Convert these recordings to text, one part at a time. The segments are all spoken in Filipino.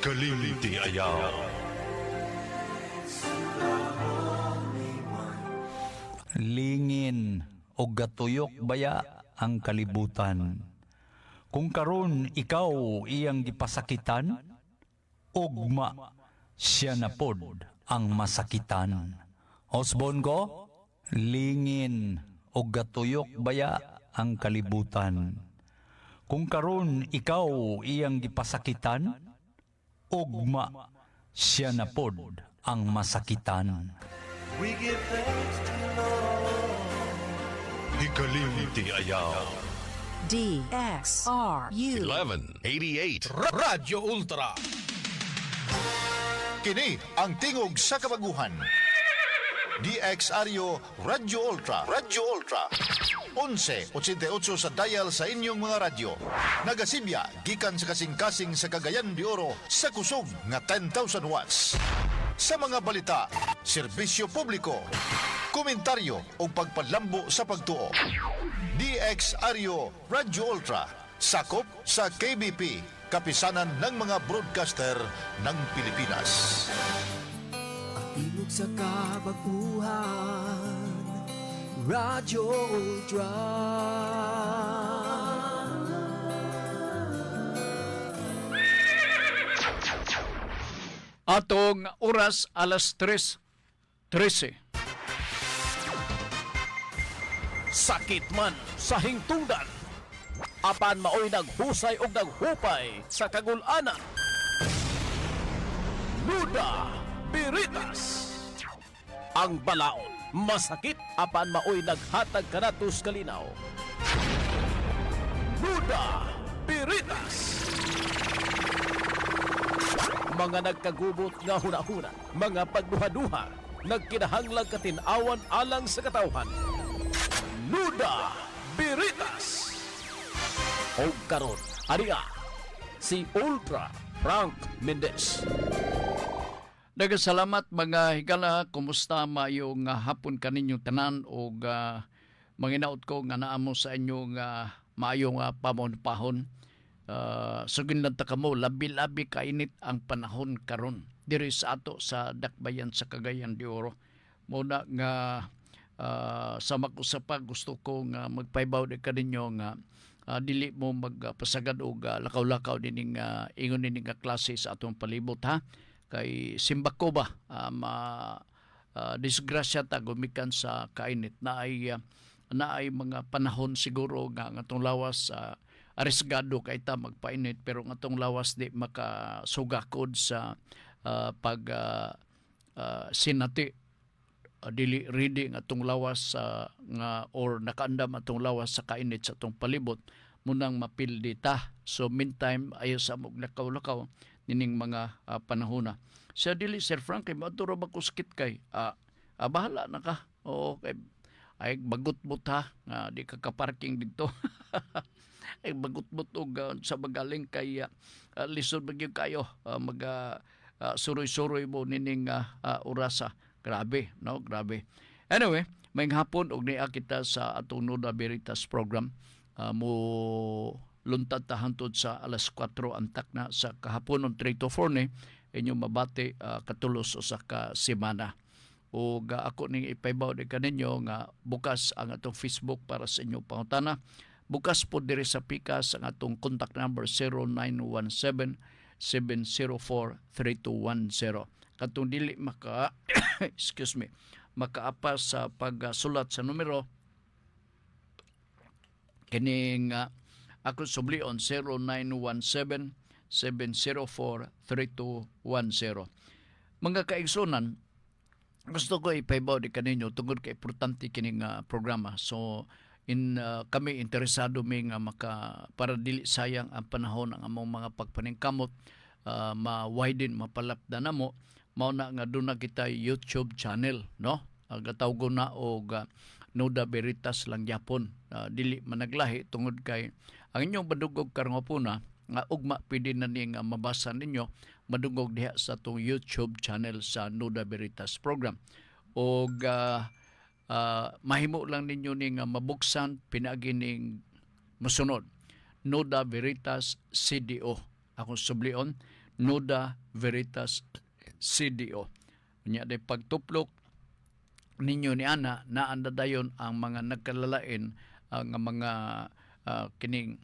Hikalimti ayaw. Lingin o gatuyok baya ang kalibutan. Kung karon ikaw iyang gipasakitan, ugma siya na pod ang masakitan. Osbon ko, lingin o gatuyok baya ang kalibutan. Kung karon ikaw iyang gipasakitan, ugma siya na pod ang masakitan. We give thanks to Lord. Hikalimti ayaw. DXRU 1188. Radyo Ultra. Kini ang tingog sa kabaguhan. DXRU Radyo Ultra. Radyo Ultra. 1188 sa dial sa inyong mga radyo. Nagasibya gikan sa kasing-kasing sa Cagayan de Oro sa kusog nga 10,000 watts. Sa mga balita, serbisyo publiko, komentaryo o pagpalambo sa pagtuo. DXRU Radyo Ultra, sakop sa KBP, kapisanan ng mga broadcaster ng Pilipinas. Tingog sa kabaguhan, Radyo Ultra. Atong oras alas 3:13. Sakit man sa hingtungdan. Apan maoy naghusay og naghupay sa kagul-anan. Luda Biritas. Ang balaod masakit apan maoy naghatag kanatos kalinaw. Luda Biritas. Mga nagkagubot nga huna-huna, mga pagduha-duha, nagkinahanglang katinawan alang sa katawhan. Luda Biritas. O karon, ariya, si Ultra Frank Mendez. Nagasalamat mga higala, kumusta mayo nga hapon kaninyong tanan o manginaot ko nga naamo sa inyo nga maayo nga pamon-pahon. Sugin lang ta kamo, labi-labi kainit ang panahon karon diri sa ato sa dakbayan sa Cagayan de Oro. Muna nga sa mag-usapa gusto ko nga magpaibaw di kaninyo nga dili mo magpasagad og lakaw-lakaw dining ingon dining klase sa atong palibot ha. Kay simbako ba disgrasya ta gumikan sa kainit na ay mga panahon siguro nga atong lawas arisgado kay ta magpainit pero nga atong lawas di makasugakod sa pag sinati dili ready nga atong lawas nga or nakaandam atong lawas sa kainit sa atong palibot munang mapildi ta. So meantime ayo sa mog lakaw-lakaw nining mga panahona. Sa dili Sir Frank kay maduro ba kuskit kay bahala na ka. O kay ay bagot-bot ha nga di ka ka-parking dito. Ay bagot-bot og sa magaling kay lisod bagyo kayo suroy-suroy mo nining orasa. Grabe, no? Grabe. Anyway, may hapon og niya kita sa atong Nuda Veritas program. Mo luntad ta hantod sa alas 4 antak na sa kahapon on 3 to 4 ni inyo mabati katulos usa ka semana. O ako ning ipaibaw di kaninyo nga bukas ang atong Facebook para sa inyo pangutana. Bukas po diri sa Pikas ang atong contact number 0917-704-3210. Katong dili excuse me, makaapas sa pagsulat sa numero kining ako sublion 0917-704-3210. Mga kaigsunan, gusto ko ipaibaw di kaninyo tungod kay importante kining programa. So kami interesado mi nga para dili sayang ang panahon ang among mga pagpaningkamot ma-widen mapalapda namo mao na nga doon na kita YouTube channel, no? Gatawgo na og Nuda Veritas lang yapon. Dili managlahi tungod kay ang inyong madugog karong hapuna nga ugma pwede na ning mabasa ninyo madugog diha sa atong YouTube channel sa Nuda Veritas program. Og mahimo lang ninyo ning mabuksan pinaagi ning mosunod Nuda Veritas CDO. Ako sublion Nuda Veritas CDO. Nya day pagtuplok ninyo ni ana naanda dayon ang mga nagkalalain ang mga kining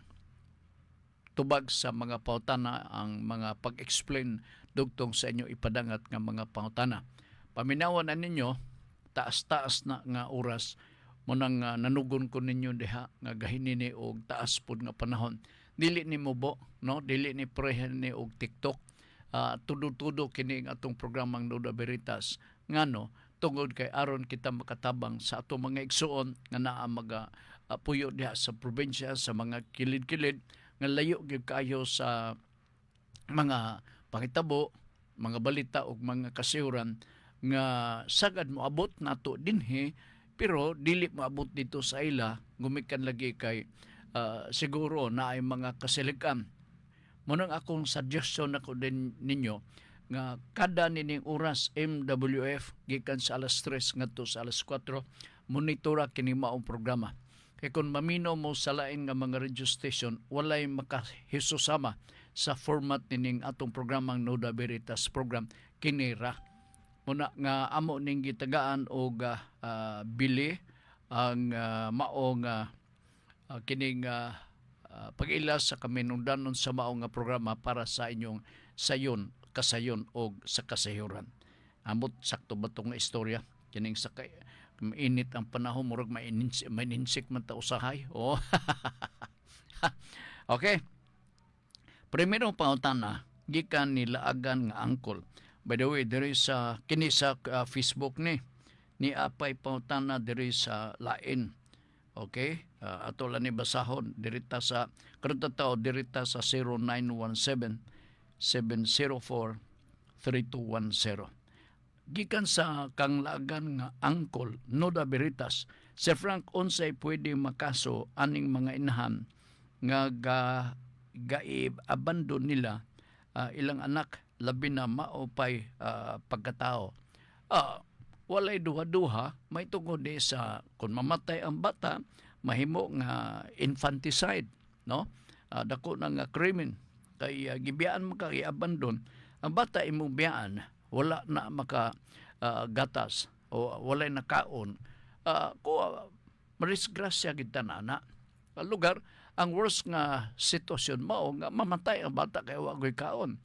tubag sa mga pautana, ang mga pag-explain dugtong sa inyo ipadangat nga mga pautana. Paminawan na ninyo taas-taas na nga oras mo nang nanugon ko ninyo diha nga gahinini og taas pud nga panahon. Dili ni Mubo, no? Dili ni prehen ni og TikTok. Tudo-tudo kini atong programang Nuda Veritas ngano tungod kay aron kita makatabang sa atong mga igsuon nga naa mga puyo diha sa probinsya, sa mga kilid-kilid nga layo gyud kayo sa mga pangitabo, mga balita ug mga kasihuran nga sagad mo abot nato dinhi pero dili mo abot dito sa ila gumikan lagi kay siguro na ay mga kasilikan. Munang akong suggestion ako din ninyo nga kada nining oras MWF gikan sa alas 3 ngadto sa alas 4 monitora kini maong programa. Kay kung mamino mo sa lain nga mga radio station walay makahisusama sa format nining atong programang Nuda Veritas program kinira. Muna nga amo ning gitagaan og bili ang maong kining pag-ilas sa kaminungdanon sa maong nga programa para sa inyong sayon, kasayon o sa kasayuran. Amot sakto ba itong istorya? Kining sa mainit ang panahon, murag maininsik man ta usahay. Oh. Okay. Primero pangutana, gikan nilaagan nga angkol. By the way, diri sa kini sa Facebook ni apay pangutana diri sa lain. Okay? Ato lang ni basahon dirita sa kada tao dirita sa 0917-704-3210. Gikan sa kang lagan nga angkol Nuda Veritas, si Frank unsay pwede makaso aning mga inahan nga abandon nila ilang anak labi na maopay pagkatao. Walay duha-duha may tungod sa kung mamatay ang bata mahimo nga infanticide, no? Dako na nga krimen kay gibiyaan mo ka i-abandon ang bata imong biyaan wala na maka gatas o walay nakaon marisgrasya gid tanana lugar. Ang worst nga sitwasyon mao nga mamatay ang bata kay wa gyud kaon.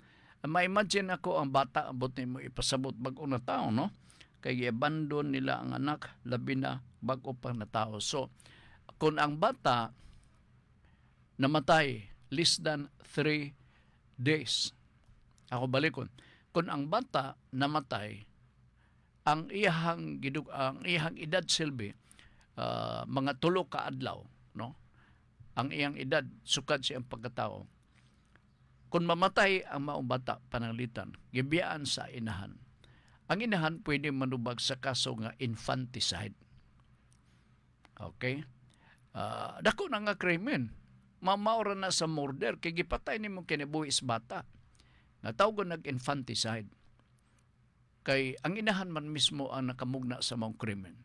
Ma-imagine ako ang bata abot nimo ipasabot bag-o na tawo, no? Kay i-abandon nila ang anak labi na bag-o pa na tawo. So kung ang bata namatay less than 3 days, ako balikon, kung ang bata namatay, ang iyang edad silbi mga 3 ka adlaw, no? Ang iyang edad sukad siyang pagkatao. Kung mamatay ang maong bata pananglitan, gibiyaan sa inahan. Ang inahan pwede manubag sa kaso nga infanticide. Okay? Dako na nga krimen. Mamaura na sa murder kay gipatay nimo kinibuhis bata. Natawag nag-infanticide. Kay ang inahan man mismo ang nakamugna sa maong krimen.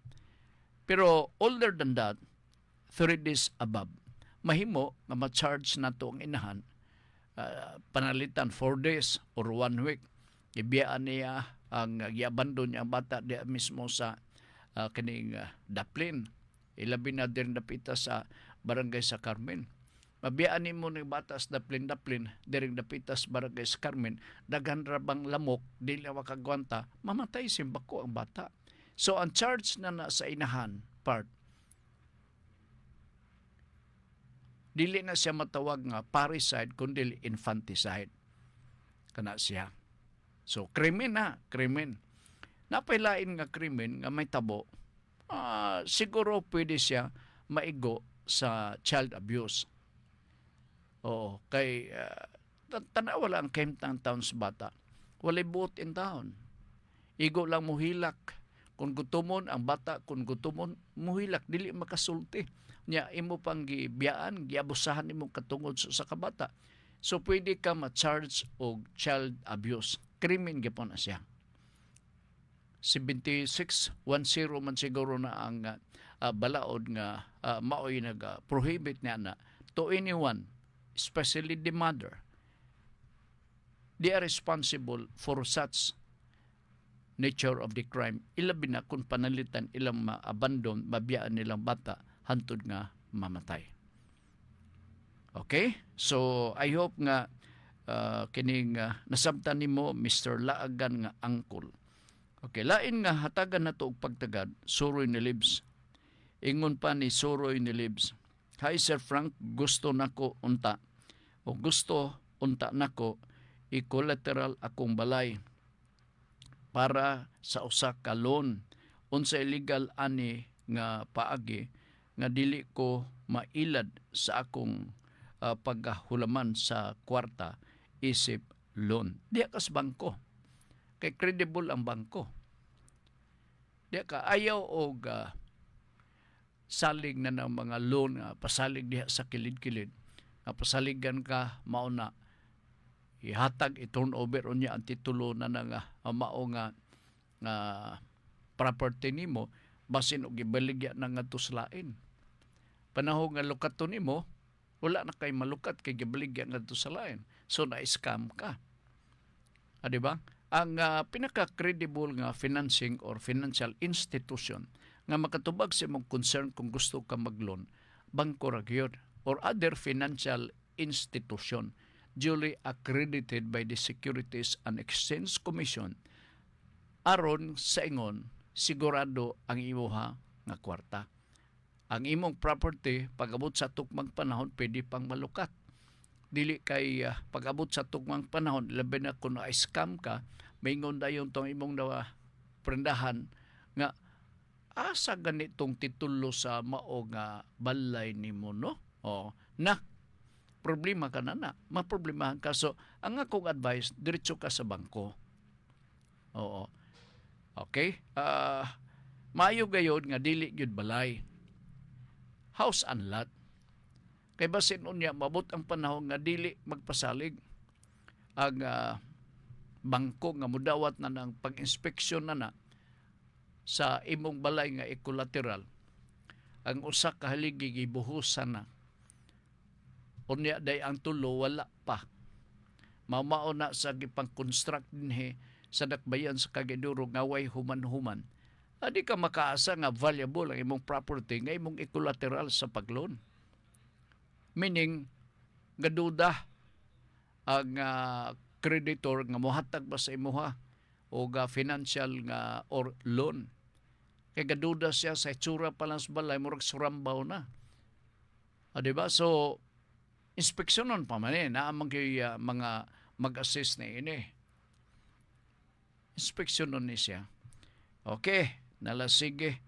Pero older than that, 3 days above, mahimo nga ma-charge nato ang inahan panalitan 4 days or 1 week. Ibiyaan niya ang giabandon niya ang bata diya mismo sa kining Daplin. Ilabi na din dapita sa barangay sa Carmen. Mabiyaan ni mo ng bata sa Daplin, diring dapita sa barangay sa Carmen, daghan rabang lamok, dili makagwanta, mamatay simbako ang bata. So ang charge na sa inahan part, dili na siya matawag nga parricide kundi infanticide. Kana siya. So krimen na, krimen. Napailain nga krimen nga may tabo. Siguro pwede siya maigo sa child abuse. Oo, kay tanawa lang kemtang taon sa bata. Walay buot in taon. Igo lang muhilak. Kung gutumon ang bata, kung gutumon muhilak dili makasulti. Nya imo pang gibiyaan, giabusahan imong katungod sa kabata. So pwede ka ma-charge og child abuse. Krimen gyapon na siya. 7610 man siguro na ang balaod nga maoy nag-prohibit niya na to anyone, especially the mother, they are responsible for such nature of the crime. Ilabi na kung panalitan ilang ma-abandon, mabiyaan nilang bata, hantod nga mamatay. Okay? So, I hope nga kining nasabtan nimo Mr. Laagan nga angkol. Okay, lain nga hatagan na to og pagtagad, Suroy ni Libs. Ingon pa ni Suroy ni Libs, "Hi Sir Frank, gusto nako unta o gusto unta nako i-collateral akong balay para sa usa ka loan. Unsa illegal ani nga paagi nga dili ko mailad sa akong paghulaman sa kwarta isip loan." Diya kas bangko. Kay credible ang bangko. Diya ka ayaw og salig na ng mga loan nga pasalig diha sa kilid-kilid. Nga pasaligan ka mauna ihatag i-turn over unya ang titulo na nga mao nga property nimo basin og gibaligya na nga tuslain. Panahon nga lukato nimo wala na kay malukat kay gibaligya nga tuslain. So na-scam ka. Di ba? Ang pinaka-credible nga financing or financial institution nga makatubag sa imong concern kung gusto ka mag-loan, bangko ra gyud or other financial institution duly accredited by the Securities and Exchange Commission aron sa ingon sigurado ang imuha nga kwarta. Ang imong property pag-abot sa tukmang panahon pwede pang malukat. Dili kay pag-abot sa tukmang panahon labi na kung na-scam ka, maingon dayon tong imong prendahan nga asa ganitong titulo sa mao nga balay nimo no? Na problema ka na maproblemahan ka. So ang akong advice diretso ka sa bangko. Oo. Okay? Maayo gayod nga dili gyud balay. House and lot. Kay basin unya mabot ang panahon nga dili magpasalig ang bangko nga mudawat na ng pag-inspeksyon na sa imong balay nga equilateral. Ang usa ka haligi gibuhusan na. Unya day ang tulo wala pa. Mamao na sa gipang-construct dinhi sa dakbayan sa Kagiduro nga way human-human. Adi ka makaasa nga valuable ang imong property nga imong equilateral sa pagloan. Meaning, gaduda ang creditor nga mohatag ba sa imuha o financial nga or loan. Kaya gaduda siya sa itsura pa lang sa balay, murag surambaw na. Diba? So, inspeksyonon pa man naamang mga mag-assist na ini. Inspeksyonon ni siya. Okay, nalasige.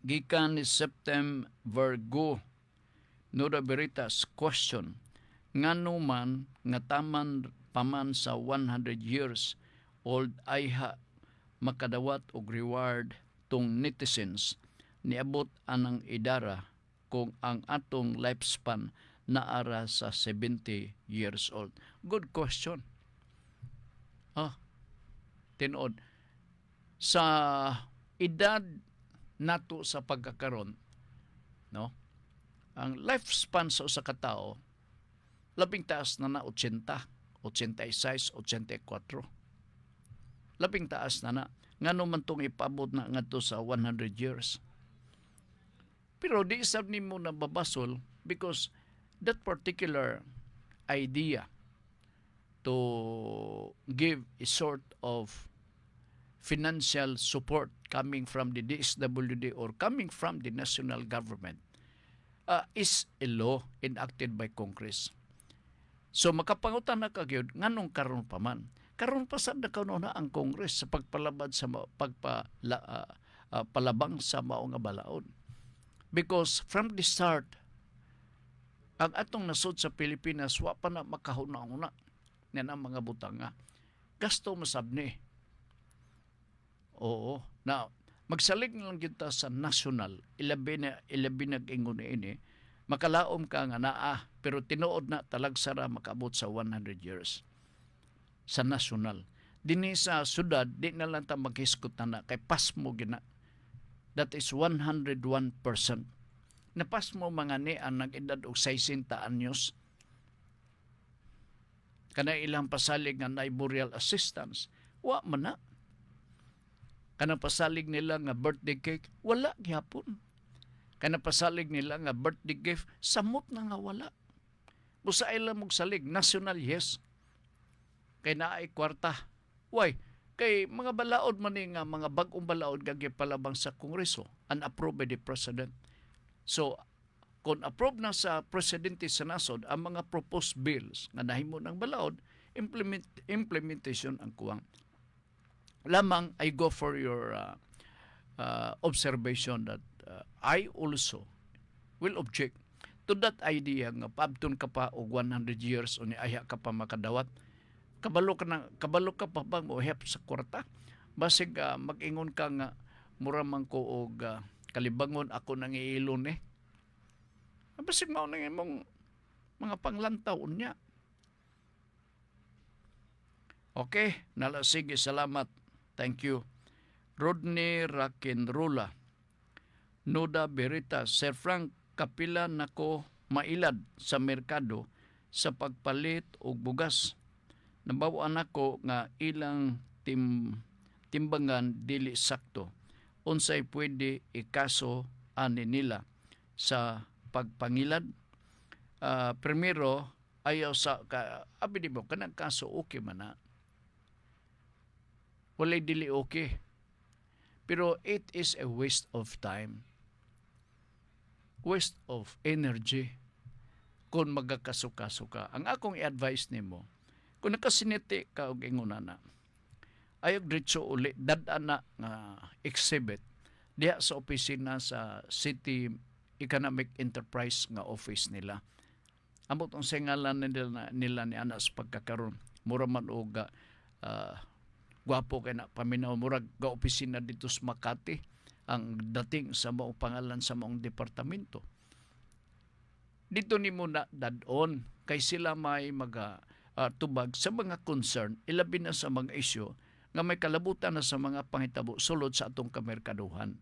Gikan ni September Virgo Nora Veritas question ngano man nga taman paman sa 100 years old ayha makadawat og reward tong netizens niabot anang idara kung ang atong lifespan naara sa 70 years old. Good question. Tinod sa edad nato sa pagkakaron, no? Ang lifespan sa usa ka tawo labing taas na 80, 86, 84. Labing taas na ngano man tong ipabot na ngadto sa 100 years. Pero di sab nimo na babasol because that particular idea to give a sort of financial support coming from the DSWD or coming from the national government is a law enacted by Congress. So makapangutan na kagyod nganong karon pa man. Karon pa sad na kanuna ang Congress sa pagpalabad sa palabang sa mao nga balaod. Because from the start ang atong nasod sa Pilipinas wa pa na makahuna-una nga ang mga butanga. Gasto masabni. Oo. Now, magsalig lang kita sa national, ilabi na ingon ini, makalaom ka nga naa, pero tinuod na talagsara makabot sa 100 years. Sa national. Dini sa sudad, di na lang ta maghiskot na kay pasmo gina. That is 101%. Napas mo mga ni ang nag-edad og 60 anyos. Kana ilang pasalig nga na burial assistance, wa man na. Kana pasalig nila nga birthday cake, wala gyapon. Kana pasalig nila nga birthday gift, samot na nga wala. Busa ilang mong salig, national yes. Kay naay kwarta. Why? Kay mga balaod man ni nga mga bag-ong balaod gagipalabang sa Kongreso, unapproved by the President. So, kung approve na sa Presidente sa nasod ang mga proposed bills nga nahimo ng balaod, implementation ang kuwang. Lamang I go for your observation that I also will object to that idea nga paabton ka pa og 100 years o niaya ka pa makadawat. Kabalo ka pa bang mohep sa kwarta? Basig mag-ingon ka nga mura man ko og kalibangon ako nang iilon eh. Basig mao nang imong mga panglantaw unya. Okay, sige, salamat. Thank you. Rodney Rakinrula, Noda Berita, Sir Frank, kapila nako mailad sa merkado sa pagpalit og bugas. Nabawaan ako nga ilang timbangan dili sakto. Unsay pwede ikaso ani nila sa pagpangilad? Primero, ayaw sa abi di mo kanang kaso okay man na. Walay dili okay. Pero it is a waste of time. Waste of energy kung magkakaso-kaso ka. Ang akong i-advise nimo, kung nakasiniti ka og ingonana, ayog diretso uli dad-an na nga exhibit diha sa opisina sa City Economic Enterprise nga office nila. Amot ang singalan nila ni anas pagkakaroon. Mura man og gwapo kay na paminaw murag ga opisina dito sa Makati ang dating sa maong pangalan sa maong departamento. Dito ni muna dadon kay sila may tubag sa mga concern, ilabi na sa mga isyu nga may kalabutan na sa mga pangitabo sulod sa atong kamerkaduhan.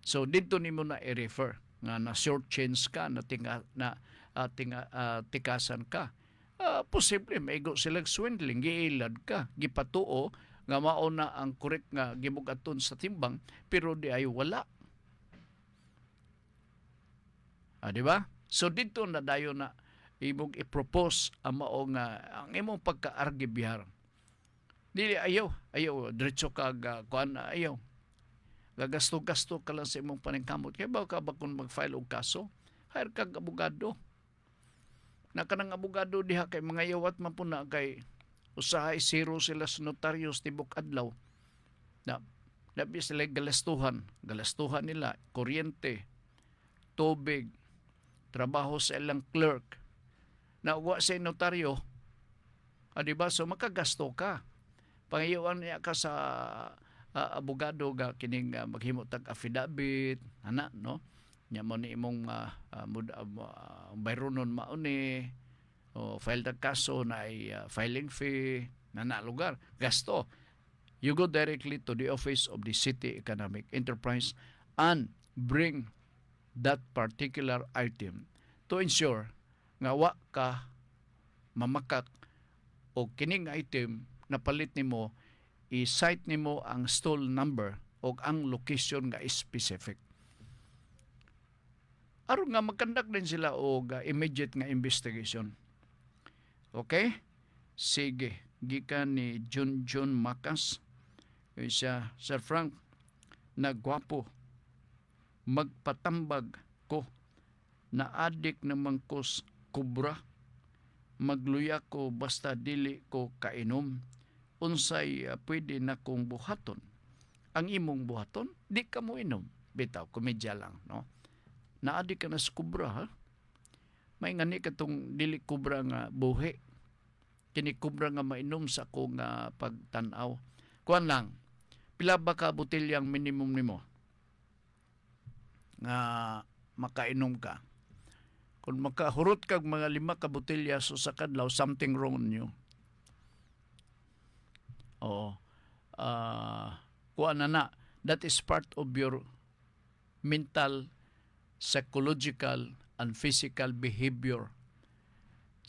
So dito ni muna i-refer nga na short change ka na tikasan ka. Posible maigo silang swindling, giilad ka, gipatuo nga mao na ang correct nga gibugaton sa timbang pero di ay wala. Di ba? So dito na dayon na imong i-propose ang mao nga ang imong pagka-argi bihar. Dili ayaw diretso ka kuan ayaw. Gagasto-gasto ka lang sa imong paningkamot. Kaya ba ka ba kung mag-file og kaso? Hire kag abogado. Na kanang abogado diha kay mga yawat man po na kay usahay zero sila sa notaryos tibok adlaw. Labi sila galastuhan nila, kuryente, tubig, trabaho sa ilang clerk. Na uwa sa notaryo, diba? So makagasto ka. Pangayawan niya ka sa abogado ga kining maghimo tag affidavit, no? Nya mo ni imong bayronon mauni o file tag kaso na ay filing fee na lugar gasto. You go directly to the office of the City Economic Enterprise and bring that particular item to ensure nga wa ka mamakak o kining item na palit nimo i-cite nimo ang stall number o ang location nga specific. Aron nga magkandak din sila og immediate nga investigation. Okay? Sige. Gikan ni John Macas. Siya, Sir Frank, nagwapo. Magpatambag ko. Na-addict naman ko kubra. Magluya ko basta dili ko kainom. Unsay pwede na kong buhaton. Ang imong buhaton, di ka mo inom. Bitaw, komedya lang, no? Naadi ka na sa kubra, ha? May ngani katong dili kubra nga buhi. Kini kubra nga mainom sa akong pagtanaw. Kuan lang, pila ba ka botilyang minimum nimo nga makainom ka? Kung makahurot kag mga 5 ka botilya so sa kadlaw, something wrong on you. Oo. Kuan na. That is part of your mental, psychological, and physical behavior.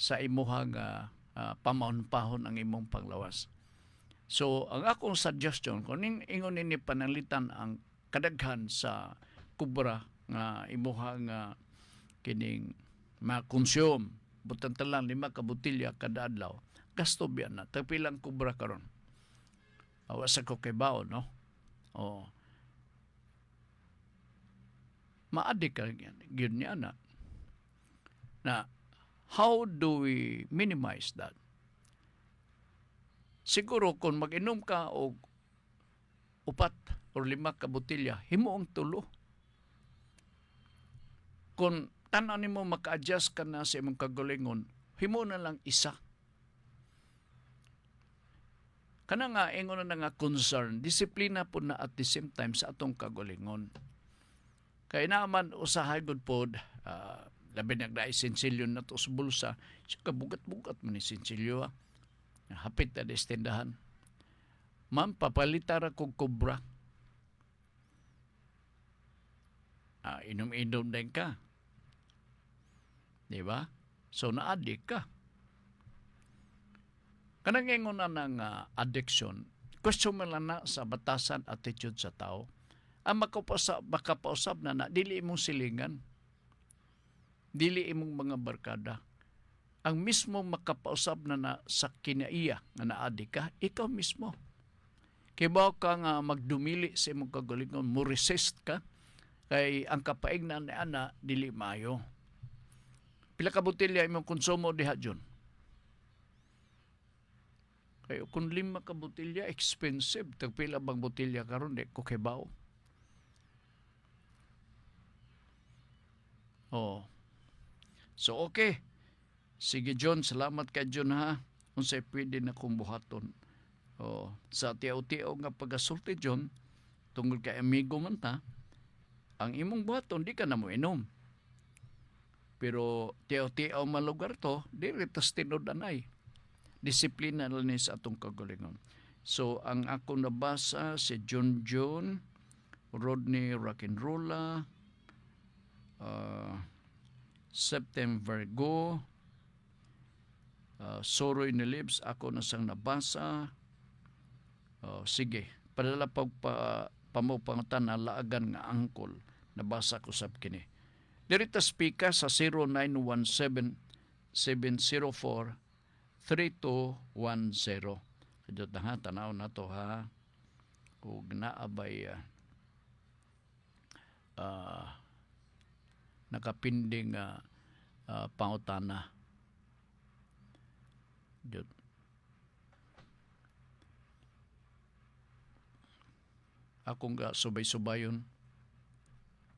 sa imuhang pamahon-pahon ang imong panglawas. So, ang akong suggestion, kung ingon ini pananglitan ang kadaghan sa kubra nga imuhang kining ma-consume, butang talang 5 ka botilya kada adlaw, gasto biyan na. Tagpilang kubra karon. Awas ako kay bao, no? O, maadik ka yun niya na. Na, how do we minimize that? Siguro kung mag-inom ka o 4 o 5 ka botilya, himuong tulo. Kung tanaw nimo maka-adjust ka na sa imong kagalingon, himo na lang isa. Kana nga ingon na nga concern, disiplina po na at the same time sa atong kagalingon. Kaya naman usahay good pod, labi nagdaay sinsilyo na to sa bulsa, siya kabugat-bugat man ni sinsilyo. Hapit na destindahan. Ma'am, papalitara kong kubra. Inom-inom din ka. Di ba? So, na-addict ka. Kanang ingon na ng addiction, question mo lang na sa batasan attitude sa tao. Ang makapausap na dili imong silingan. Dili imong mga barkada. Ang mismo makapausap na sa kinaiya nga na-addict ka, ikaw mismo. Kibaw ka nga magdumili sa imong kagalingon, mo resist ka, kay ang kapaignan ni ana dili maayo. Pila ka botelya imong konsumo diha dyon? Kaya kung 5 ka botelya, expensive. Tagpila bang botelya karon di ko kibaw. Oh. So okay. Sige John, salamat kay John ha. Unsay pwede na kong buhaton. Oh, sa tiyaw-tiyaw nga pagasulti John, tungkol kay amigo man ta, ang imong buhaton di ka na mo inom. Pero tiyaw-tiyaw man lugar to, di ritas tinodanay. Disiplina lang ni sa atong kagalingon. So, ang ako nabasa si John John, Rodney Rock'n'Rolla, September Go, Soroy ni Libs, ako na sang nabasa. Sige, padala pamupangutan na laagan nga angkol, nabasa ko sab kini. Dirita speaker sa 0917-704-3210. Kadto na ha, tanaw na to ha. Kung naabay nakapinding pangutana. Diyot. Akong subay-subayon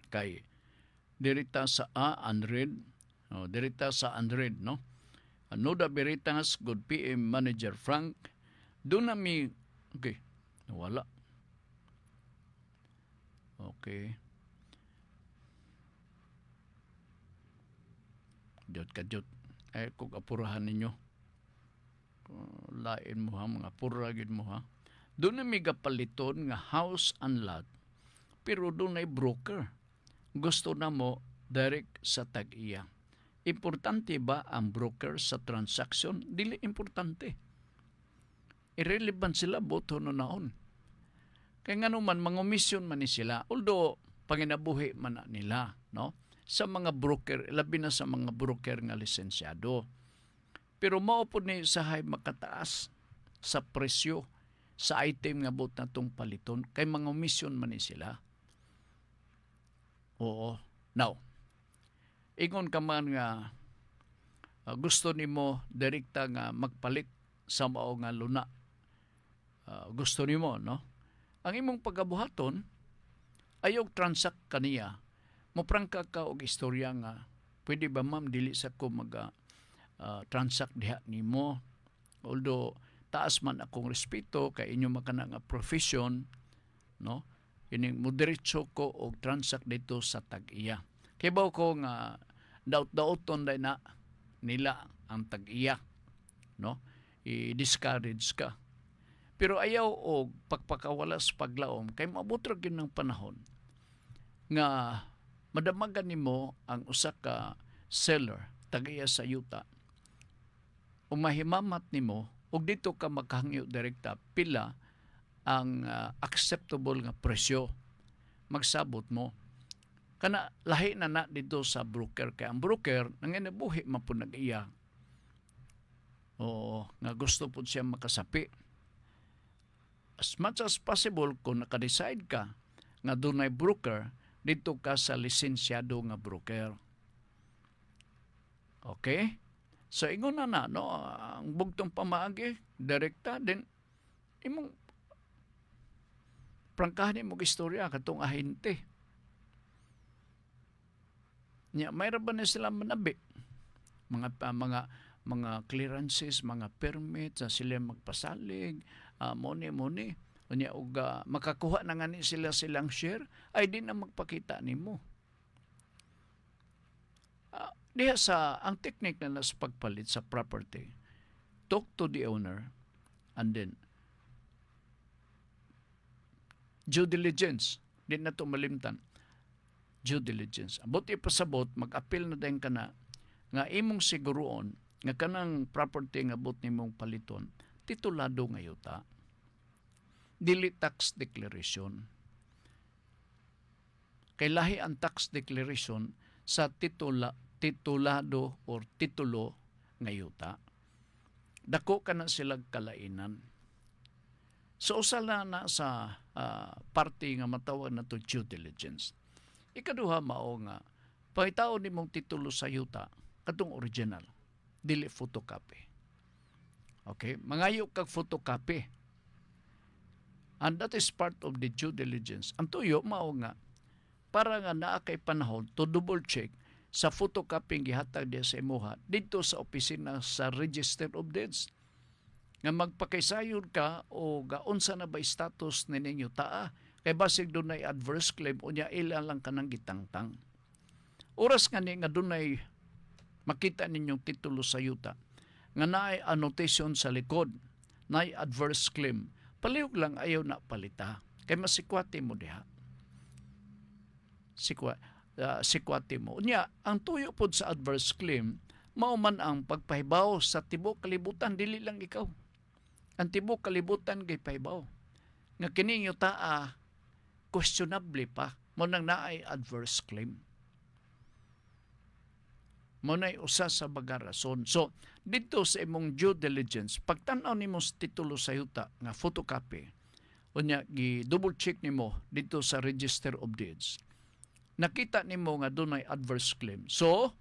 kay dirita sa unread, dirita sa unread, no? Noda Veritas, good PM Manager Frank, doon na mi, okay, nawala. Okay. Diyot ka diyot. Ay, kung apurahan ninyo. Lain mo ha, mga puragin mo ha. Doon na may gapaliton nga house and lot, pero doon ay broker. Gusto na mo direct sa tag-iya. Importante ba ang broker sa transaction? Dili importante. Irrelevant sila, boto no naon. Kaya nga naman, mga omisyon man ni sila. Although, panginabuhi man na nila, no? Sa mga broker, labi na sa mga broker nga lisensyado. Pero maupod ni sahay makataas sa presyo sa item nga bot na itong paliton kay mga omisyon man ni sila. Oo. Now, ingon ka man nga gusto nimo direkta nga magpalit sa mao nga luna. Gusto nimo, no? Ang imong pagabuhaton ayaw transact kaniya. Moprangka ka og istorya nga pwede ba ma'am dili sa ko transact diha nimo, although taas man akong respeto kay inyo makana nga profession, no? Ining moderitso ko og transact dito sa tag-iya. Kay ba ko nga daot-daoton day na nila ang tag-iya, no? I-discourage ka. Pero ayaw og pagpakawalas paglaom kay maabot ra gyud ng panahon nga madamagan nimo ang usa ka seller tag-iya sa yuta mahimamat nimo ug dito ka maghangyo direkta pila ang acceptable nga presyo magsabot mo. Kana lahi na dito sa broker kay ang broker nanginabuhi man pud nag-iya. O nga gusto pud siya makasapi. As much as possible kung naka-decide ka nga dunay broker, dito ka sa lisensyado nga broker. Okay? So ingon na no, ang bugtong pamaagi direkta din imong prangkahan mo istorya katong ahente. Nya mayra ba na sila manabi mga clearances, mga permits sa sila magpasalig, money unya og makakuha na nga ni silang share ay di na magpakita nimo. Diha sa ang technique na sa pagpalit sa property, talk to the owner and then due diligence. Di na to malimtan. Due diligence. Abot ipasabot, mag-appeal na din ka na nga imong siguroon nga kanang property nga abot nimong paliton, titulado nga yuta. Dili tax declaration. Kay lahi ang tax declaration sa titulado or titulo nga yuta. Dako ka na silang kalainan. So usala na sa party nga matawag na to due diligence. Ikaduha mao nga pahitao nimong titulo sa yuta katong original, dili photocopy. Okay, mangayo kag photocopy. And that is part of the due diligence. Ang tuyo mao nga para nga naa kay panahon to double check sa photocopy gihatag diya sa imuha dito sa opisina sa Register of Deeds nga magpakaysayon ka o gaunsa na ba status ni ninyo taa kay basig dunay adverse claim unya ilan lang kanang gitangtang. Oras nga ni nga dunay makita ninyong titulo sa yuta nga naay annotation sa likod, naay adverse claim, palihog lang ayaw na palita kay masikwati mo diha. Sikwati mo. Unya, ang tuyo pod sa adverse claim mao man ang pagpahibaw sa tibuok kalibutan, dili lang ikaw. Ang tibuok kalibutan kay pahibaw nga kini yung taa questionable pa mo nang naay adverse claim. Mo na'y usa sa baga rason. So, dito sa imong due diligence, pagtanaw nimo sa titulo sa yuta nga photocopy, unya gi-double check nimo dito sa Register of Deeds. Nakita nimo nga dunay adverse claim. So,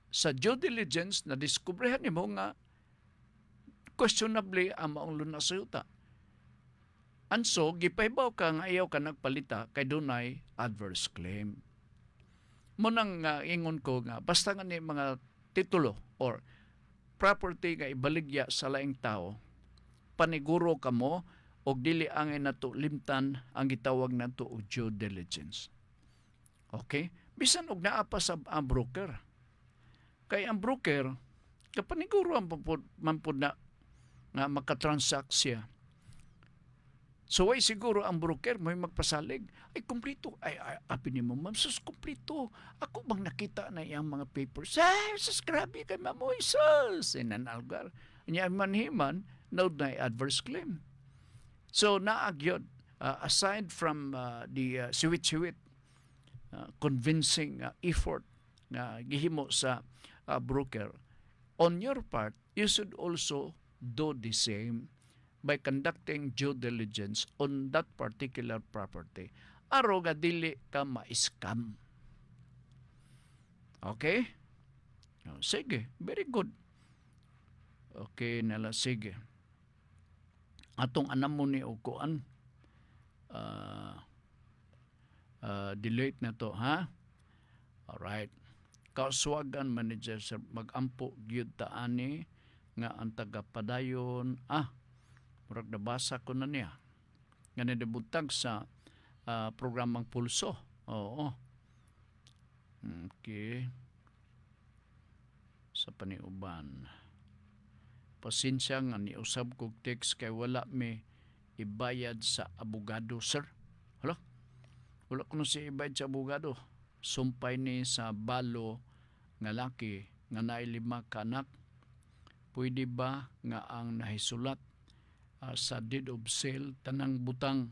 sa due diligence na diskubrehan nimo nga questionably ang maong lunas sa yuta. And so, gipahibaw ka nga ayaw ka nagpalita kay dunay adverse claim. Munang ingon ko nga, basta nga ni mga titulo or property nga ibaligya sa laing tao, paniguro ka mo o dili angay nato limtan ang gitawag nato og due diligence. Okay? Bisan og naa pa sa ang broker. Kay ang broker, kapaniguro ang mampud na nga makatransact siya. So ay siguro ang broker may magpasalig, ay kumplito, ay apin ni mo, ma'am, sus kumplito. Ako bang nakita na iyang mga papers? Ay, sus grabe kay mamoy, sus! Inanalgar. Niya manhiman, na adverse claim. So naagyod, aside from the siwit-siwit, convincing effort na gihimo sa broker, on your part, you should also do the same by conducting due diligence on that particular property. Aro nga dili ka ma-scam. Okay? Sige, very good. Okay, nala, sige. Atong anam mo ni Ukuan, delete na to, ha? Alright. Kauswagan manager sa mag-ampo gyud taani nga ang taga-padayon, murag nabasa ko na niya. Nga nadibutag sa programang Pulso. Oo. Okay. Sa paniuban. Pasensya nga ni usab kog text kay wala mi ibayad sa abogado, sir. Hala? Wala ko na si ibayad sa abogado. Sumpay ni sa balo nga laki nga naay 5 ka anak, pwede ba nga ang nahisulat sa deed of sale tanang butang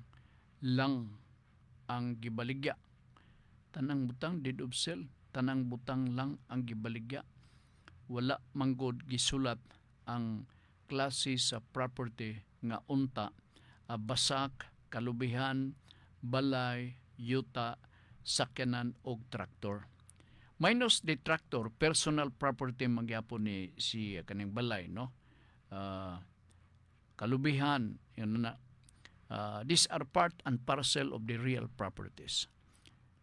lang ang gibaligya? Tanang butang deed of sale, tanang butang lang ang gibaligya. Wala manggod gisulat ang klase sa property nga unta, basak, kalubihan, balay, yuta, sakyanan og traktor. Minus the tractor, personal property magyapon ni si kaning balay, no? Kalubihan, yun na. These are part and parcel of the real properties.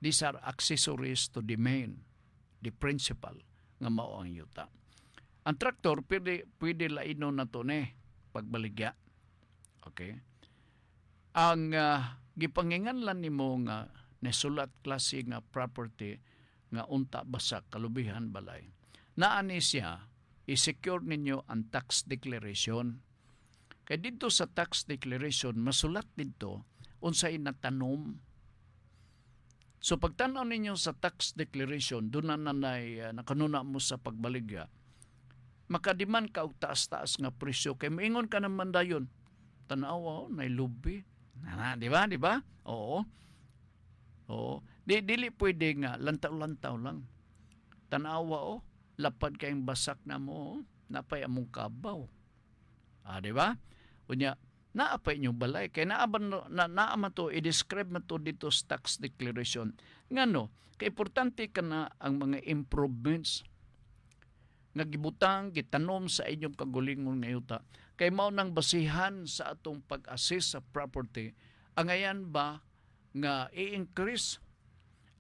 These are accessories to the main, the principal, nga mao ang yuta. Ang traktor, pwede laino na to ne, pagbaligya. Okay? Ang gipanginganlan nimo nga nasulat klase nga property nga unta basak kalubihan balay. Naani siya i-secure ninyo ang tax declaration. Kay dito sa tax declaration masulat dito unsay natanom. So pagtan-aw ninyo sa tax declaration doon na nakanuna mo sa pagbaligya. Makadiman ka og taas-taas nga presyo kay moingon ka naman dayon. Tanaw nay lubi. Di ba? Di ba? Oo. Oo. Dili pwede nga lantaw-lantaw lang. Tanawa lapad kayong basak na mo, napay among kabaw. Di ba? Unya, naapay inyong balay. Kaya naaman to, i-describe mo to dito sa tax declaration. Ngano, kaya importante ka na ang mga improvements nga gibutang, gitanom sa inyong kagulingon nga yuta. Kay mao nang basihan sa atong pag-assess sa property, angayan ba nga i-increase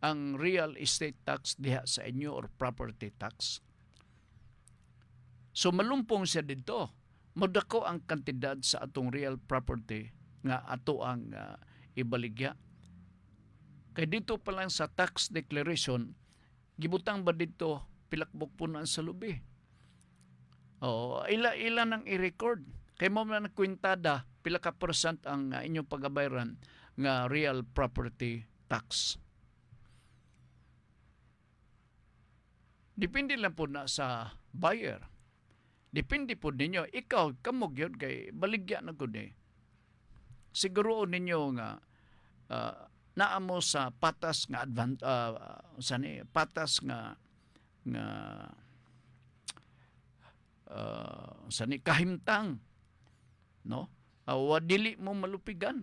ang real estate tax diha sa inyo or property tax. So malumpong siya dito. Modako ang kantidad sa atong real property nga ato ang ibaligya. Kay dito pa lang sa tax declaration, gibutang ba dito pilakbok punan sa lubi? Ila nang i-record. Kay mo na nakwintada, pila ka percent ang inyong pagabayaran nga real property tax. Depende lang po na sa buyer. Depende po ninyo. Ikaw, kamog yun kay baligya na ko ni. Siguro ninyo nga naamo sa patas nga patas nga kahimtang, no? Dili mo malupigan.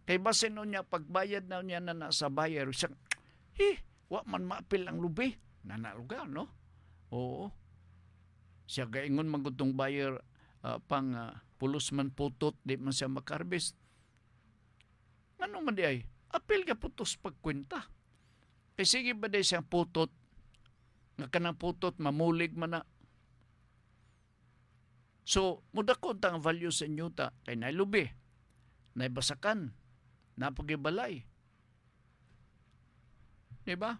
Kay basin niya pagbayad na niya na sa buyer, siya, wa man maapil ang lubi. Nanaluga, no? Oo. Siya gaingon magutong buyer pang pulos man putot, di man siya makarbis. Ano man di ay? Apil ka putos pagkwenta. Kay sige ba di siyang putot, nga kanang putot, mamulig man na. So, mudakot ang value sa inyo ta, kay nailubi, naibasakan, napagibalay. Diba?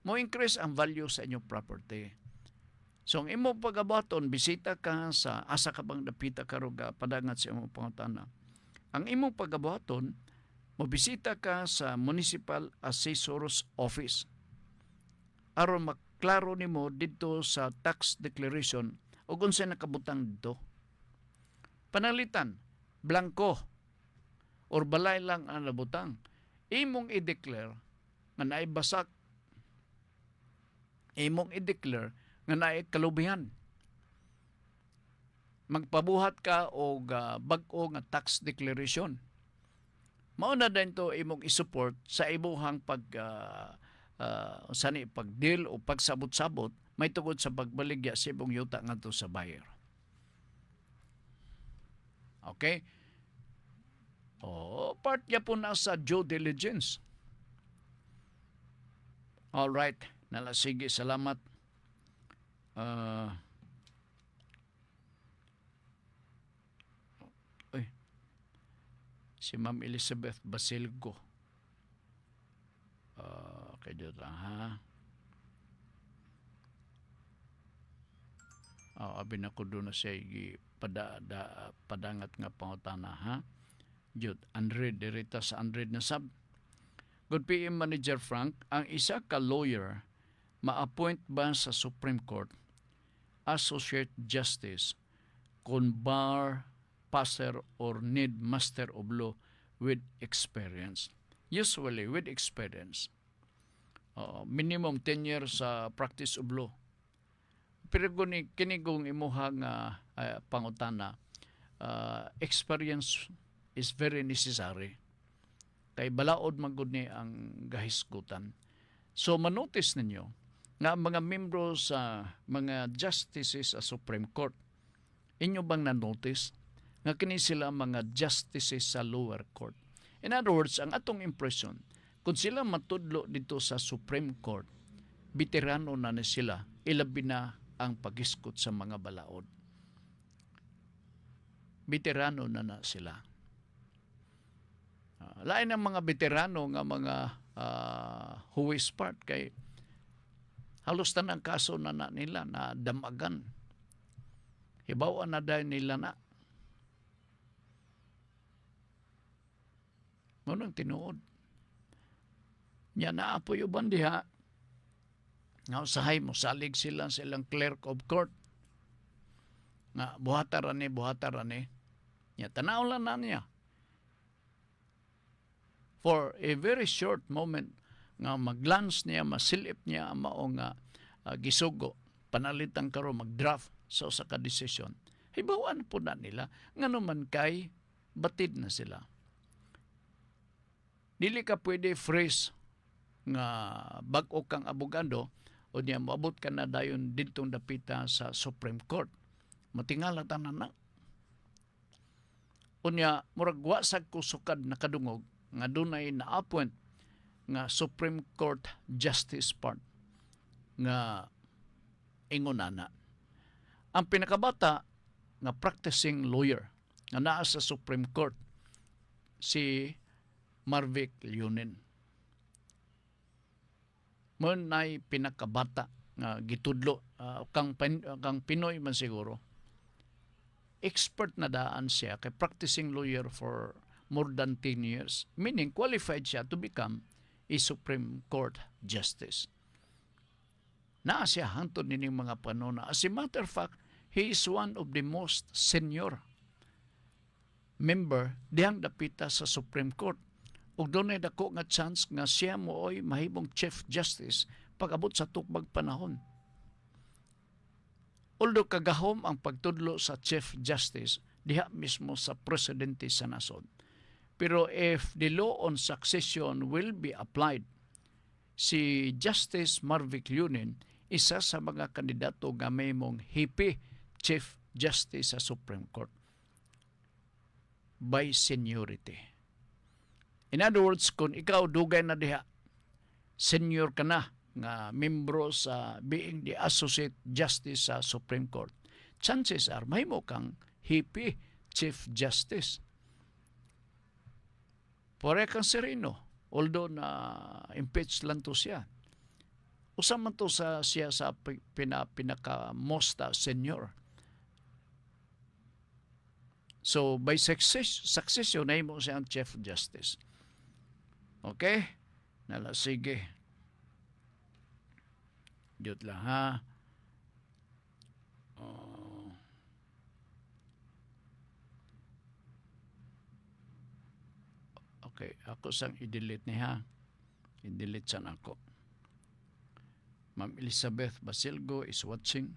Mo increase ang value sa inyong property. So, ang imong pagabaton, bisita ka sa asa ka bang dapita karuga padangat sa imong pangutana. Ang imong pagabaton, mobisita ka sa Municipal Assessor's Office. Aron maklaro nimo dito sa tax declaration o kung saan nakabutang dito. Panalitan, blanco or balay lang ang nabutang. Imong i-declare nga naibasak. Imong i-declare nga naay kalubihan. Magpabuhat ka o bag-o nga tax declaration. Mao na din to imong i-support sa imuhang pag-deal o pagsabot-sabot may tungod sa pagbaligya sa imong yuta ngadto sa buyer. Okay? Part niya po na sa due diligence. Alright. Sige, salamat. Si Ma'am Elizabeth Basilgo. Okay, dito ha. Abi na ko doon na siya padangat nga pangutana ha. Jud, Andred, dirita sa Andred na sab. Good PM Manager Frank, ang isa ka lawyer ma-appoint ba sa Supreme Court associate justice kung bar passer or need master of law with experience. Usually with experience. Minimum 10 years sa practice of law. Pero kini kung imuha nga pangutana, experience is very necessary. Kay balaod magud ni ang gahisgutan. So manotice ninyo nga mga membro sa mga justices sa Supreme Court, inyo bang na-notice nga kini sila mga justices sa lower court? In other words, ang atong impression, kung sila matudlo dito sa Supreme Court, veterano na sila, ilabi na ang paghiskot sa mga balaod. Veterano na sila. Lain ang mga veterano nga mga huwis part kay halos tanang kaso na nila na damagan. Hibawan na dahil nila na. Ngunang tinuod. Nya na po yung bandiha. Nga usahay mo, salig sila sa ilang clerk of court. Nga buhatarani. Nya tanaw lang na niya. For a very short moment, nga maglance niya, masilip niya ang maong gisugo, panalitan karo mag-draft sa usa ka desisyon. Hibawan po na nila. Nga naman kay, batid na sila. Dili ka pwede phrase nga bag-o kang abogado o niya moabot ka na dayon didtong dapita sa Supreme Court. Matingala tanan na. Unya murag wa sad ko sukad nakadungog nga dunay na-appoint nga Supreme Court Justice part nga ingonana. Ang pinakabata nga practicing lawyer nga naa sa Supreme Court si Marvic Leonin. Mo nay pinakabata nga gitudlo kang Pinoy man siguro. Expert na daan siya kay practicing lawyer for more than 10 years, meaning qualified siya to become a Supreme Court Justice. Naa siya hantod nining mga panuna. As a matter of fact, he is one of the most senior member dihang dapita sa Supreme Court. Ug dunay dako nga chance nga siya mooy mahimong Chief Justice pag-abot sa tukbag panahon. Although kagahom ang pagtudlo sa Chief Justice diha mismo sa presidente sa nasod. Pero if the law on succession will be applied, si Justice Marvic Leonin isa sa mga kandidato nga mahimong hipi Chief Justice sa Supreme Court by seniority. In other words, kung ikaw dugay na diha, senior ka na nga membro sa being the Associate Justice sa Supreme Court, chances are mahimo kang hipi Chief Justice. Pare kang Sereno, although na impeach lang to siya. Usa man to siya sa pinaka-mosta senior. So, by succession, na mo siya ang Chief Justice. Okay? Nala, sige. Diyot lang, ha? Okay, ako sang i-delete niya. I-delete san ako. Ma'am Elizabeth Basilgo is watching.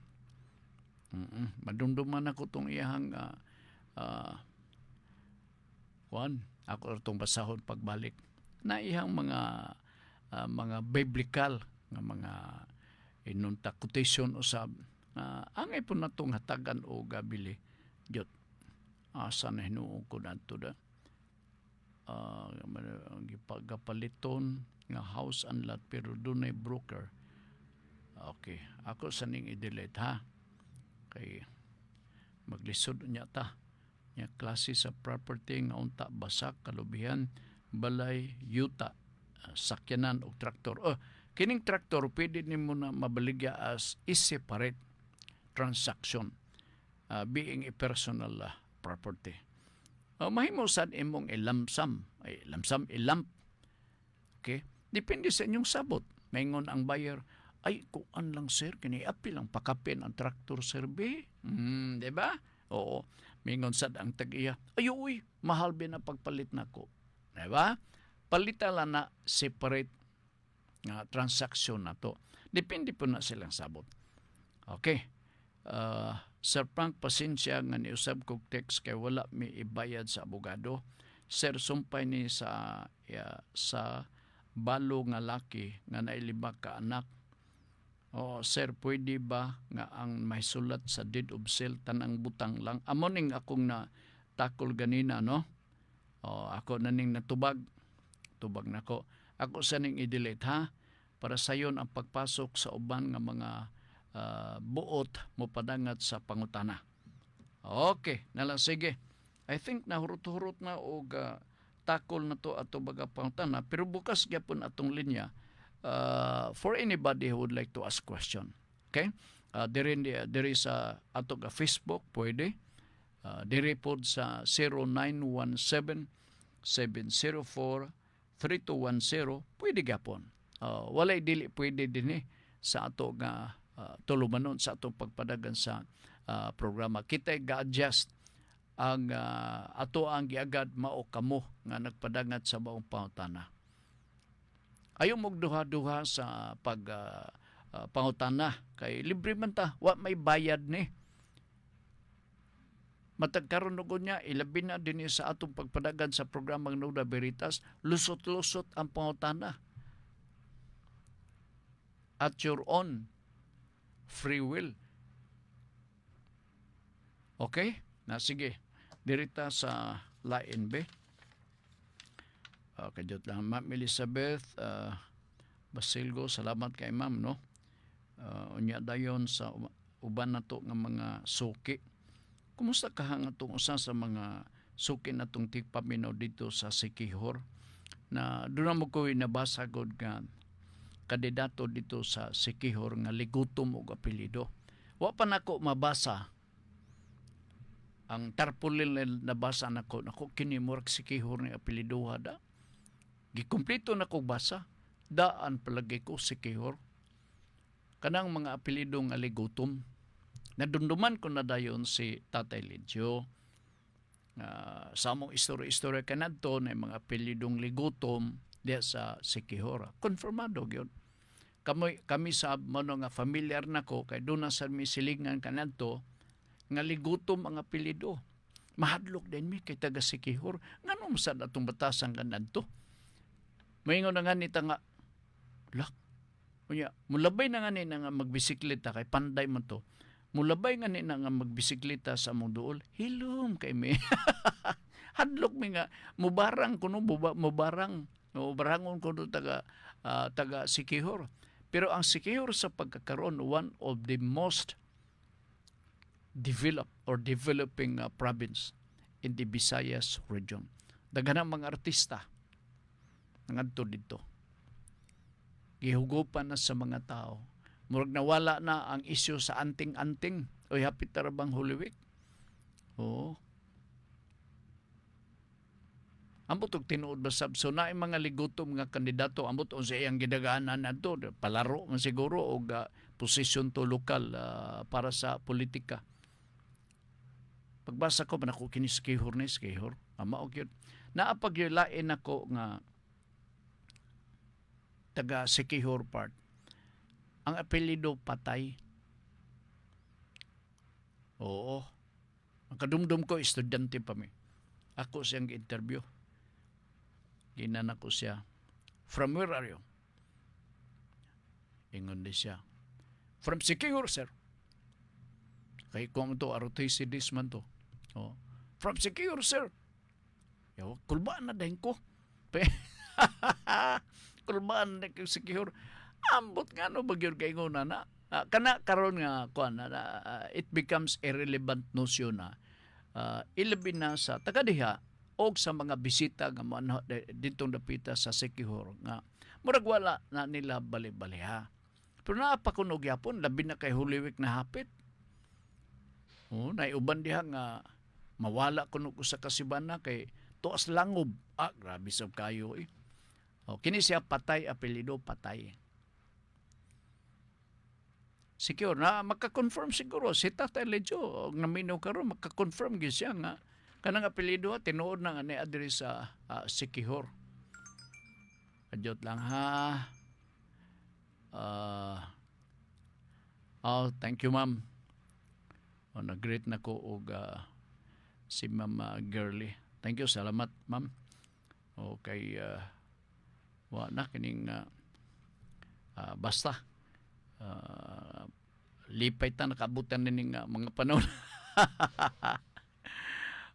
Madumduman ako itong iyahang ako itong basahon pagbalik. Na iyang mga biblical nga mga inunta quotation usab. Angay po na itong hatagan o gabili. Diyot, asa na hinuong ko na ito da. Gipagapaliton nga house and lot pero dunay broker. Okay, ako saning i-delete ha. Kay maglisod niya ta. Nya klase sa property nga unta basak kalubihan balay yuta sakyanan og traktor. Kining traktor pwede nimo na mabaligya as separate transaction being a personal property. Mahimo sad imong ilamsam. Okay? Depende sa inyong sabot. Maingon ang buyer, Ay, kuan lang sir, kini apil lang pakapin ang traktor sir B. Di ba? Oo. Mingon sad ang tag-iya. Ay, uy, mahal ba na pagpalit na ko. Di ba? Palita lang na separate nga transaksyon na to. Depende po na silang sabot. Okay. Sir Frank, pasensya nga niusab kog text kay wala mi ibayad sa abogado. Sir, sumpay ni sa balo nga laki nga nailima ka anak. O sir, pwede ba nga ang may sulat sa deed of sale tanang butang lang? Amo ning akong na takol ganina, no? O ako na ning natubag. Tubag na ko. Ako sa ning i-delete, ha? Para sayon ang pagpasok sa uban nga mga buot mo padangat sa pangutana. Okay, nalang sige. I think nahurot-hurot na og takol na to ato baga pangutana, pero bukas gyapon atong linya for anybody who would like to ask question. Okay? There is ato ga Facebook, pwede. Dire pod sa 0917-704-3210, pwede gyapon. Walay dili pwede din sa ato nga tulumanon sa atong pagpadagan sa programa. Kita ga-adjust ang ato ang giagad mao kamo nga nagpadangat sa maong pangutana. Ayaw mong duha-duha sa pangutana kay libre man ta, wa may bayad ni. Matag karon ug nya ilabi na dinhi sa atong pagpadagan sa programang Nuda Veritas, lusot-lusot ang pangutana. At your own free will. Okay? Na sige. Dirita sa lain be. Kajot lang. Ma'am Elizabeth Basilgo, salamat kay ma'am, no? Unya dayon sa uban nato nga mga suki. Kumusta ka nga itong usa sa mga suki na itong tigpaminaw dito sa Siquijor? Na doon na mo ko nabasa god nga kandidato dito sa Siquijor nga ligutom og apelyido. Wa pa nako mabasa ang tarpaulin nabasa nako kini murag Siquijor ni apelyido da. Gikumpleto na kog basa. Daan palagi ko Siquijor. Kanang mga apelyido nga ligutom. Nadumduman ko na dayon si Tatay Lidjo. Sa among istorya kanadto na mga apelyidong ligutom diya sa Siquijor. Konfirmado gyud. Kami sa mano nga familiar nako kay doon na sa silingan kanadto nga ligutom ang apelyido. Mahadlok din mi kay taga Siquijor. Nganong sa atong batasan kanadto? Maingon na nga nita nga lak. Unya, mulabay na nga ni nga magbisikleta kay panday man to. Mulabay nga ni nga magbisikleta sa among duol. Hilom kay mi. Hadlok mi nga mubarang kuno mubarang. No, barangon kuno taga Siquijor. Pero ang Siquijor sa pagkakaroon one of the most developed or developing province in the Visayas region. Daghanang mga artista ngadto dito. Gihugopan na sa mga tao. Murag nawala na ang isyu sa anting-anting. Oy, hapit na bang Holy Week? Oo. Ambot og tinuod ba sab so naay mga ligutom nga kandidato ambot on sa iyang gidagaanan adto palaro man siguro og posisyon to lokal para sa politika. Pagbasa ko man ako kini Siquijor ama og yun. Naapag yung lain ako nga taga Siquijor part. Ang apelyido Patay. Oo. Ang kadumdum ko estudyante pa mi. Ako siyang interview. Ginan ko siya. From where are you? Ingon di siya. From Siquijor, sir. Kay kung to ROTC man to. Oh. From Siquijor, sir. Yo, kulbaan na dahin ko. Kulbaan na Siquijor. Ambot nga no bagyod kay nguna na. Kana karon nga kuan it becomes irrelevant notion na. Ilabin na sa taga-diha og sa mga bisita nga manho ditong dapita sa Siquijor nga murag wala na nila bali-baliha. Pero naapa kuno gyapon labi na kay Holy Week na hapit. Oh, naiuban diha nga mawala kuno ko sa kasibana kay tuas langob. Grabe sab kayo eh. Oh, kini siya Patay apelyido Patay. secure na maka-confirm siguro si Tatay Lejo naminaw karon maka-confirm gyud siya nga kanang apelyido tinuod na nga ni adiri sa Sikihor. Adjot lang ha. Thank you ma'am. Nag-greet na ko og si Ma'am Girly. Thank you, salamat ma'am. Okay, wa na kining basta lipay ta nakabutan ning mga panahon.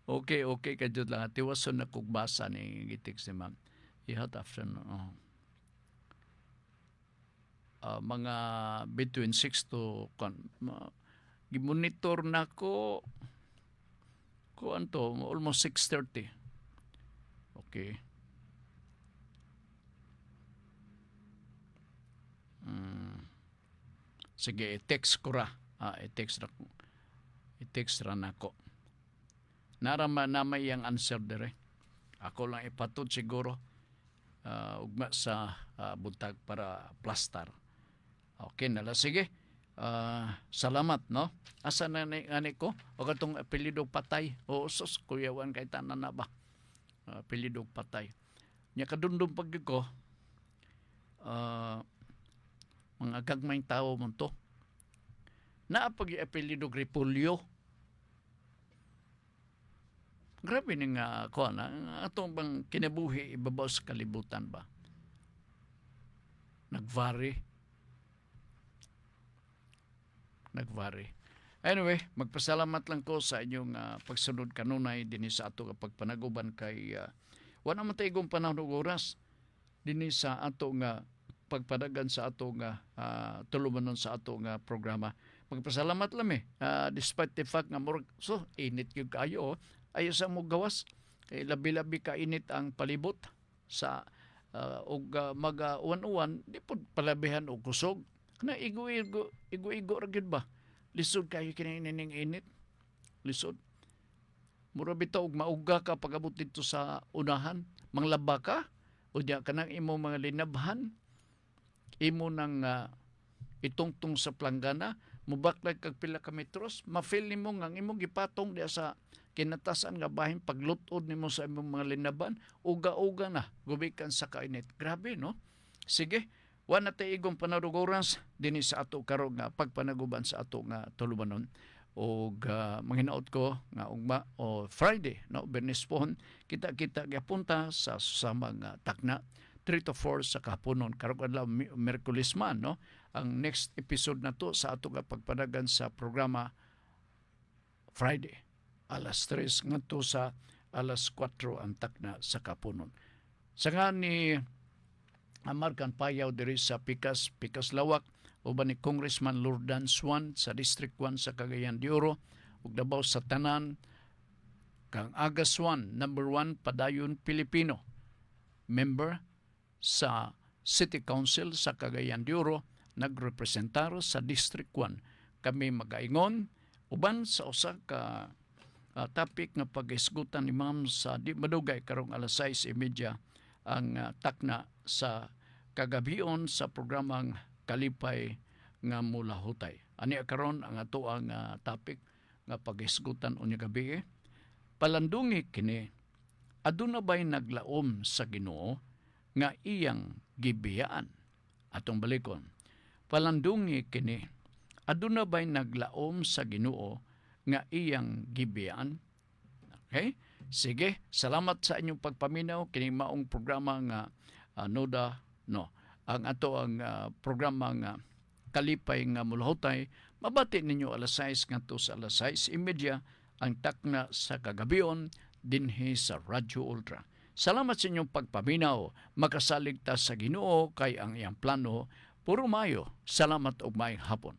Okay, kadjud lang. Tiwason na kog basa ni gitik si ma'am. Ihat afternoon. Mga between 6 to gimonitor na ko anto almost 6:30. Okay. Sige, i-text ko ra. I-text ra nako. Narama na may ang answer dire. Ako lang ipatud siguro ugma sa buntag para plastar. Okay nala, sige. Salamat, no? Asa na ani ko? O katong apelyido Patay. O sus, kuyawan kay tanan na ba? Apelyido Patay. Nya kadundong pag ko, mga gagmayng tao mo to. Naapag apelyido Gripolyo. Grabe ning ko na atong bang kinabuhi ibabaw sa kalibutan ba? Nagvary. Anyway, magpasalamat lang ko sa inyong pagsunod kanunay dinhi sa ato nga pagpanaguban kay wala man taygong panahon ug oras dinhi sa ato nga pagpadagan sa ato nga tulumanon sa ato nga programa. Magpasalamat lang despite the fact nga so init gyud kayo ayo sa mo gawas kay labi-labi ka init ang palibot sa og mag-uwan-uwan di pud palabihan og kusog na igo-igo ra gyud ba lisod kayo kini ning init lisod mura bitaw og mauga ka pag-abot dito sa unahan manglaba ka o diya kanang imo mga linabhan imo nang itungtong sa planggana mubaklag kag pila ka metros ma-feel nimo nga imong gipatong diya sa kinatasan nga bahin paglutod nimo sa imong mga linaban uga-uga na gubikan sa kainit grabe no sige wa na tay igong panarugoras dinhi sa ato karon nga pagpanaguban sa ato nga tulumanon og manghinaot ko nga ugma o Friday no Bernes pohon kita giapunta sa susamang takna 3 to 4 sa kapunon karon adlaw Miyerkules man no ang next episode na to sa ato nga pagpanagan sa programa Friday alas 3 ngadto sa alas 4 ang takna sa kapunon. Sa nga ni Amarkan Payaw diri sa Pikas Lawak uban ni Congressman Lordan Swan sa District 1 sa Cagayan de Oro ug Davao sa tanan kang Aga Swan number 1 padayon Pilipino member sa City Council sa Cagayan de Oro nagrepresentar sa District 1 kami magaingon uban sa usa ka topic nga pag-isgutan ni ma'am sa di madugay karong alas 6:30 ang takna sa kagabion sa programang Kalipay nga Mulahutay. Ani karon ang ato ang topic nga pag-isgutan unya gabi. Palandungi kini aduna bay naglaom sa Ginoo nga iyang gibiyaan. Atong balikon. Palandungi kini aduna bay naglaom sa Ginoo nga iyang gibiyaan. Okay? Sige, salamat sa inyong pagpaminaw kini maong programa nga Noda no. Ang ato ang programa nga Kalipay nga Mulahutay mabati ninyo alas 6 ngadto sa alas 6:30 ang takna sa kagabion dinhi sa Radyo Ultra. Salamat sa inyong pagpaminaw. Makasalig ta sa Ginoo kay ang iyang plano puro mayo. Salamat ug maayong hapon.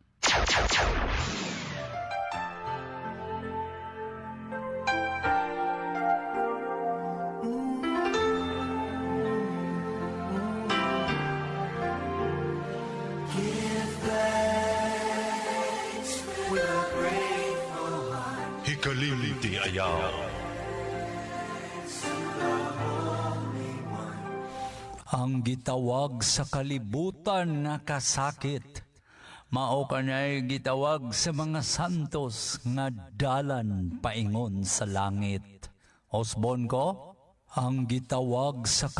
Hikalimti ayaw. Ang gitawag sa kalibutan nakasakit, Mao kanya'y gitawag sa mga santos nga dalan paingon sa langit. Osbon ko, ang gitawag sa